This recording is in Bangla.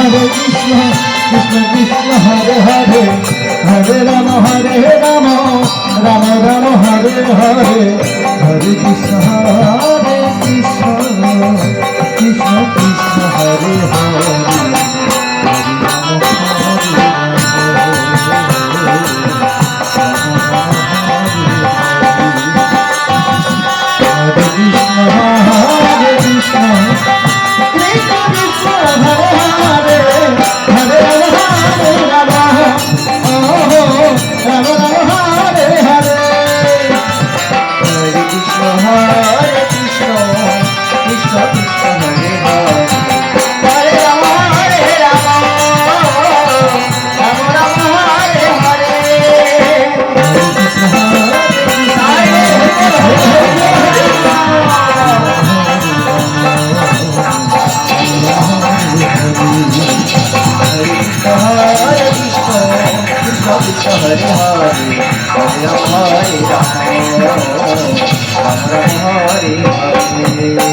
কৃষ্ণ কৃষ্ণ কৃষ্ণ হরে হরে হরে রাম রাম রাম হরে হরে হরে কৃষ্ণ কৃষ্ণ কৃষ্ণ কৃষ্ণ হরে হরে हरे हरे हरे हरे राम राम हरे हरे